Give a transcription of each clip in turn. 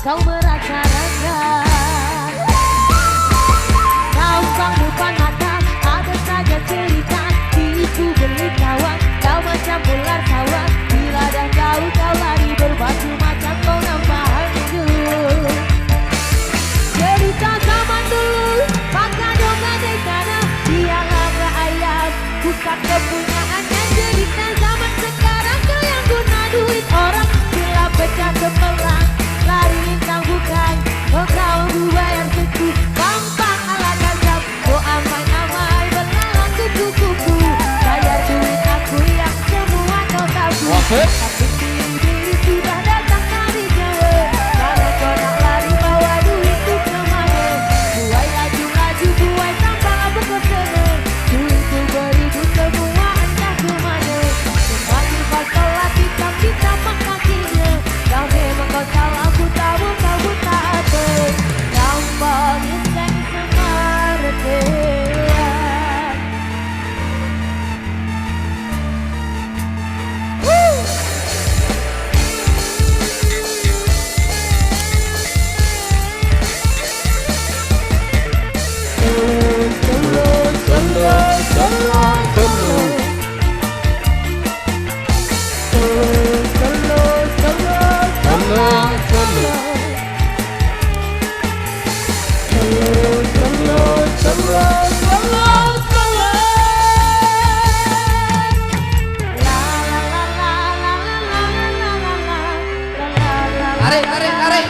kau merasa renggang. Gampang depan mata, ada saja cerita. Tipu beli kawan, kau macam ular kawan. Bila dah tahu kau lari berbatu macam kau nampak hantu. Cerita zaman dulu, maka doa di sana. Dia laga ayam, bukan kepunyaannya. Cerita zaman sekarang, kau yang guna duit orang. Bila pecah kemelang, lari lintang bukan. Oh kau bayar seku, gampang ala gazab. Oh amai-amai belalang kupu-kupu. Bayar duit aku yang semua kau tabu. Tapi diri sudah datang dari jauh. Kalau kau nak lari bawa duit tu kemana? Buai laju-laju, buai tambah apa kau senang. Duit tu beribu semua entah kemana. Semakin kau telat kita makan kakinya. Kau memang kau salah, aku tahu kau buta apa. Gampang inseng semartean. Tarik, tarik, tarik.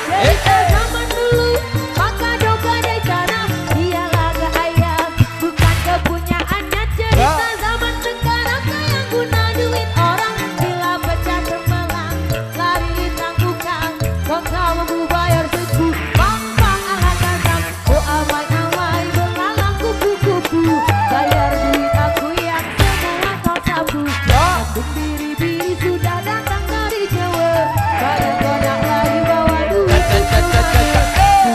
Cerita zaman dulu, maka doga di sana. Dia laga ayam, bukan kepunyaannya. Cerita zaman sekarang, kau yang guna duit orang. Bila pecah kemelang, lari lintang bukan. Kau mampu bayar seku, gampang ala gazab. Oh amai-amai belalang kupu-kupu. Bayar duit aku yang semua kau sabu. Aku biri-biri sudah datang dari Jawa. Bayar kau nak lari bawa duit tu kemana?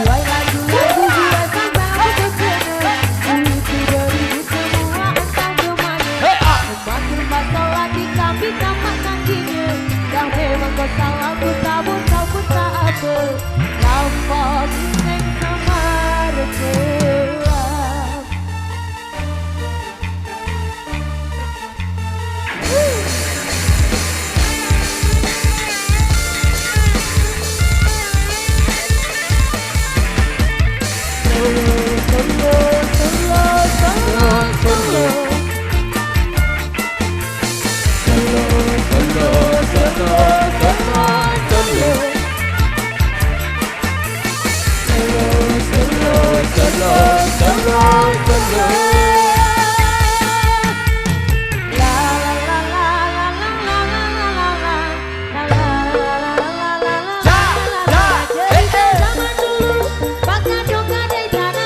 Buai laju-laju, buai sampai aku kesana. Duit tu beribu semua entah kemana. Semakin basah lagi kami tamat kakinya. Dah memang kau salah, aku tabur kau pun tak apa. Gampang inseng semartean. Cerita zaman dulu, pakai doga di sana.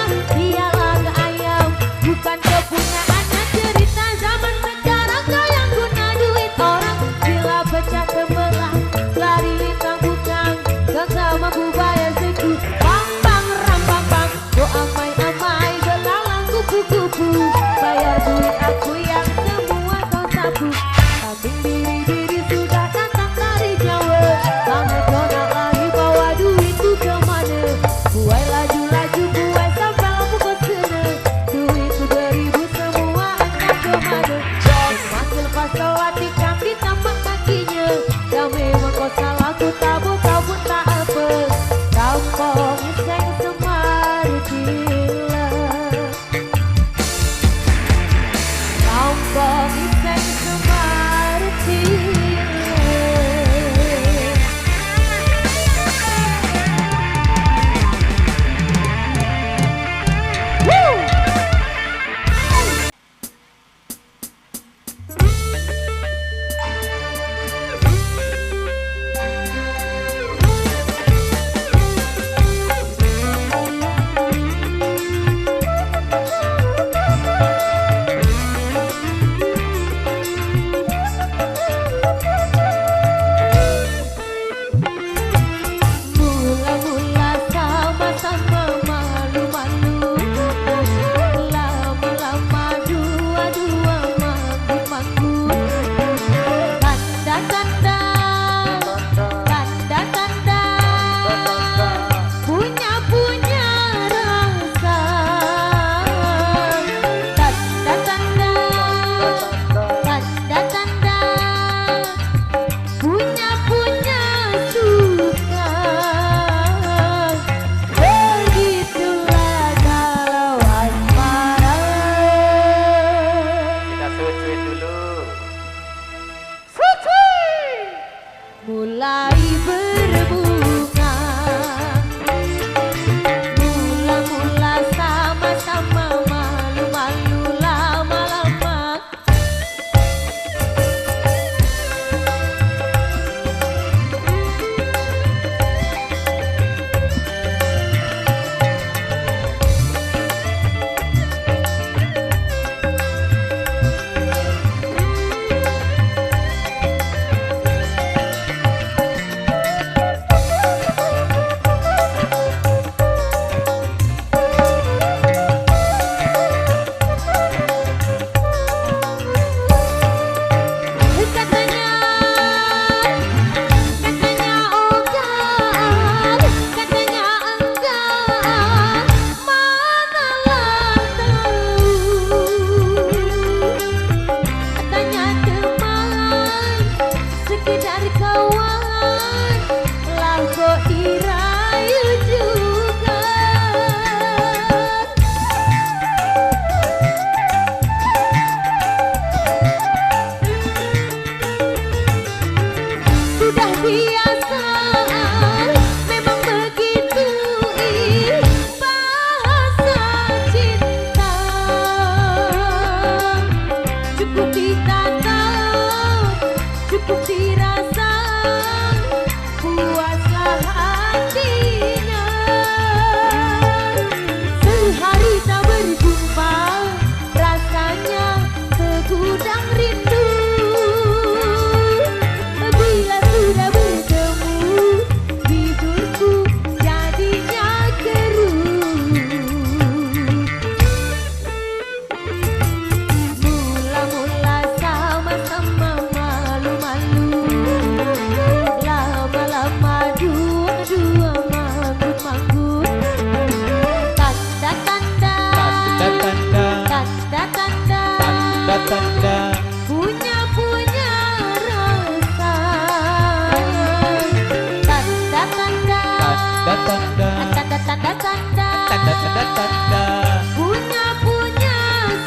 Punya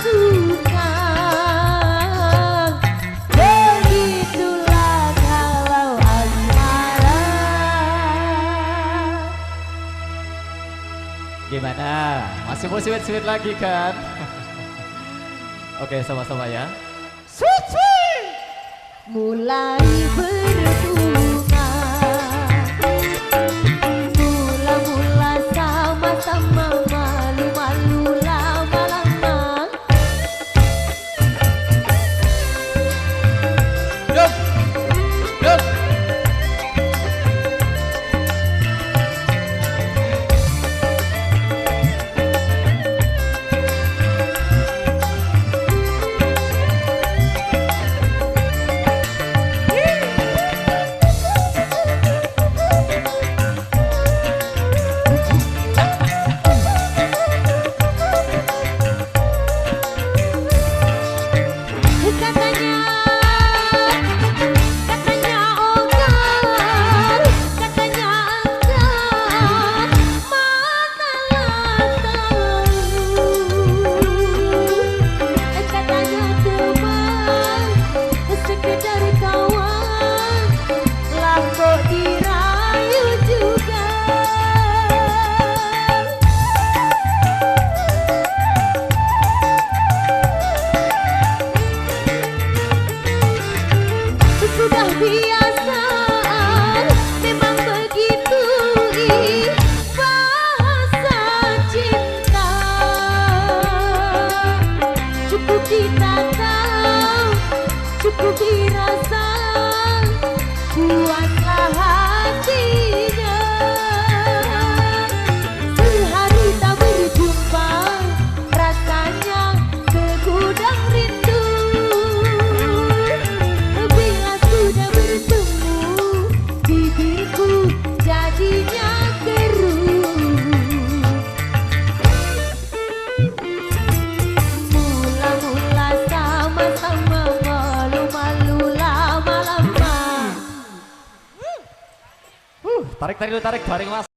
suka. Begitulah kalau asmara. Gimana? Masih mau sweet-sweet lagi kan? Oke, sama-sama ya. Sweet sweet. Mulai berbunga, mula-mula sama-sama malu-malu lama-lama. Yup, yup. Sudah biasa, memang begitu bahasa cinta. Cukup ditata, cukup dirasa, puaslah hatinya. Sehari tak berjumpa, rasanya segudang rindu. Sudah bertemu, bibirku jadinya keruh. Mula-mula sama-sama malu-malu lama-lama. Tarik dulu, tarik bareng mas.